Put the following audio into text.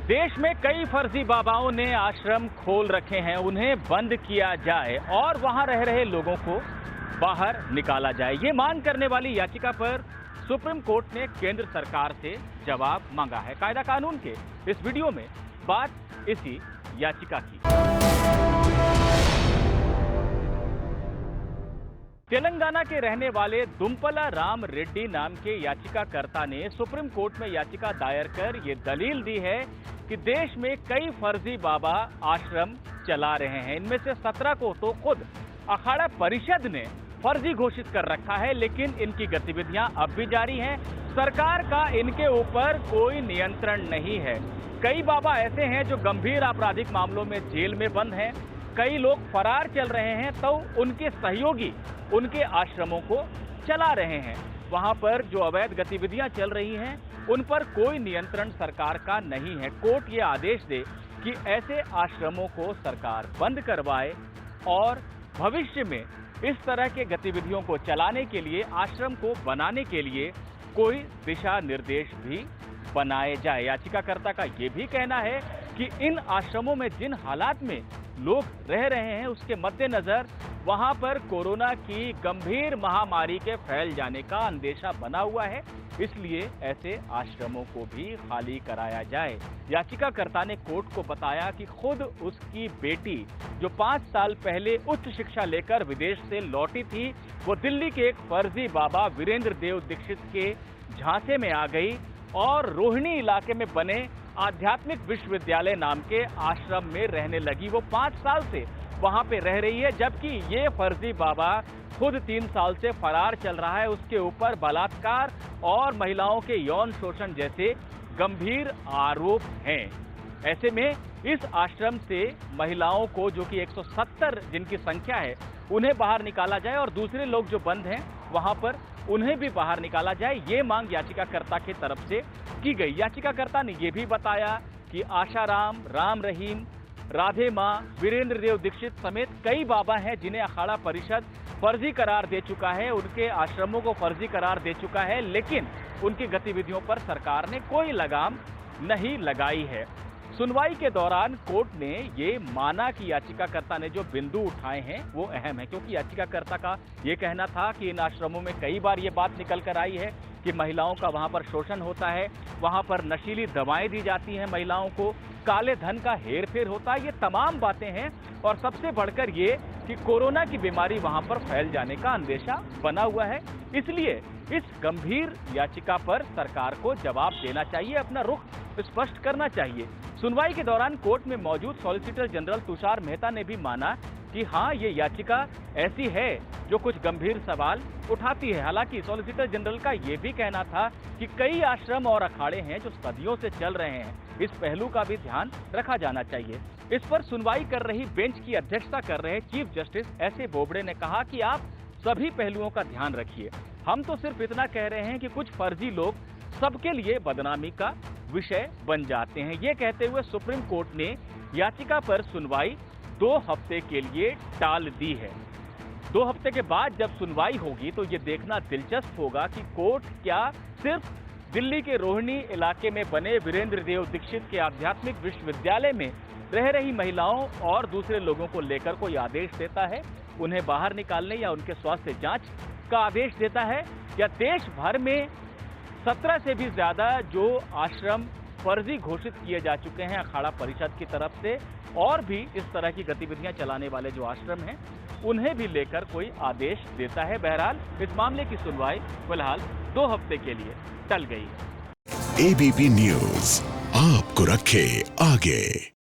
देश में कई फर्जी बाबाओं ने आश्रम खोल रखे हैं, उन्हें बंद किया जाए और वहां रह रहे लोगों को बाहर निकाला जाए। ये मांग करने वाली याचिका पर सुप्रीम कोर्ट ने केंद्र सरकार से जवाब मांगा है। कायदा कानून के इस वीडियो में बात इसी याचिका की। तेलंगाना के रहने वाले दुम्पला राम रेड्डी नाम के याचिकाकर्ता ने सुप्रीम कोर्ट में याचिका दायर कर ये दलील दी है कि देश में कई फर्जी बाबा आश्रम चला रहे हैं। इनमें से 17 को तो खुद अखाड़ा परिषद ने फर्जी घोषित कर रखा है, लेकिन इनकी गतिविधियां अब भी जारी हैं। सरकार का इनके ऊपर कोई नियंत्रण नहीं है। कई बाबा ऐसे हैं जो गंभीर आपराधिक मामलों में जेल में बंद हैं। कई लोग फरार चल रहे हैं तो उनके सहयोगी उनके आश्रमों को चला रहे हैं। वहां पर जो अवैध गतिविधियां चल रही हैं उन पर कोई नियंत्रण सरकार का नहीं है। कोर्ट ये आदेश दे कि ऐसे आश्रमों को सरकार बंद करवाए और भविष्य में इस तरह के गतिविधियों को चलाने के लिए, आश्रम को बनाने के लिए कोई दिशा निर्देश भी बनाए जाए। याचिकाकर्ता का ये भी कहना है कि इन आश्रमों में जिन हालात में लोग रह रहे हैं उसके मद्देनजर वहां पर कोरोना की गंभीर महामारी के फैल जाने का अंदेशा बना हुआ है, इसलिए ऐसे आश्रमों को भी खाली कराया जाए। याचिकाकर्ता ने कोर्ट को बताया कि खुद उसकी बेटी जो 5 साल पहले उच्च शिक्षा लेकर विदेश से लौटी थी, वो दिल्ली के एक फर्जी बाबा वीरेंद्र देव दीक्षित के झांसे में आ गई और रोहिणी इलाके में बने आध्यात्मिक विश्वविद्यालय नाम के आश्रम में रहने लगी। वो 5 साल से वहां पे रह रही है, जबकि ये फर्जी बाबा खुद 3 साल से फरार चल रहा है। उसके ऊपर बलात्कार और महिलाओं के यौन शोषण जैसे गंभीर आरोप हैं। ऐसे में इस आश्रम से महिलाओं को, जो कि 170 जिनकी संख्या है, उन्हें बाहर निकाला जाए और दूसरे लोग जो बंद हैं वहां पर उन्हें भी बाहर निकाला जाए। ये मांग याचिकाकर्ता की तरफ से की गई। याचिकाकर्ता ने यह भी बताया कि आशाराम, राम रहीम, राधे मां, वीरेंद्र देव दीक्षित समेत कई बाबा हैं जिन्हें अखाड़ा परिषद फर्जी करार दे चुका है, उनके आश्रमों को फर्जी करार दे चुका है, लेकिन उनकी गतिविधियों पर सरकार ने कोई लगाम नहीं लगाई है। सुनवाई के दौरान कोर्ट ने ये माना कि याचिकाकर्ता ने जो बिंदु उठाए हैं वो अहम है, क्योंकि याचिकाकर्ता का ये कहना था कि इन आश्रमों में कई बार ये बात निकल कर आई है कि महिलाओं का वहां पर शोषण होता है, वहां पर नशीली दवाएं दी जाती हैं महिलाओं को, काले धन का हेरफेर होता है। ये तमाम बातें हैं और सबसे बढ़कर ये कि कोरोना की बीमारी वहां पर फैल जाने का अंदेशा बना हुआ है। इसलिए इस गंभीर याचिका पर सरकार को जवाब देना चाहिए, अपना रुख स्पष्ट करना चाहिए। सुनवाई के दौरान कोर्ट में मौजूद सॉलिसिटर जनरल तुषार मेहता ने भी माना कि हाँ, ये याचिका ऐसी है जो कुछ गंभीर सवाल उठाती है। हालांकि सॉलिसिटर जनरल का ये भी कहना था कि कई आश्रम और अखाड़े हैं जो सदियों से चल रहे हैं, इस पहलू का भी ध्यान रखा जाना चाहिए। इस पर सुनवाई कर रही बेंच की अध्यक्षता कर रहे चीफ जस्टिस एस.ए. बोबड़े ने कहा कि आप सभी पहलुओं का ध्यान रखिए, हम तो सिर्फ इतना कह रहे हैं कि कुछ फर्जी लोग सबके लिए बदनामी का विषय बन जाते हैं। ये कहते हुए सुप्रीम कोर्ट ने याचिका पर सुनवाई 2 हफ्ते के लिए टाल दी है। 2 हफ्ते के बाद जब सुनवाई होगी तो ये देखना दिलचस्प होगा कि कोर्ट क्या सिर्फ दिल्ली के रोहिणी इलाके में बने वीरेंद्र देव दीक्षित के आध्यात्मिक विश्वविद्यालय में रह रही महिलाओं और दूसरे लोगों को लेकर कोई आदेश देता है, उन्हें बाहर निकालने या उनके स्वास्थ्य जांच का आदेश देता है, या देश भर में 17 से भी ज्यादा जो आश्रम फर्जी घोषित किए जा चुके हैं अखाड़ा परिषद की तरफ से, और भी इस तरह की गतिविधियां चलाने वाले जो आश्रम हैं उन्हें भी लेकर कोई आदेश देता है। बहरहाल इस मामले की सुनवाई फिलहाल 2 हफ्ते के लिए टल गई है। एबीपी न्यूज आपको रखे आगे।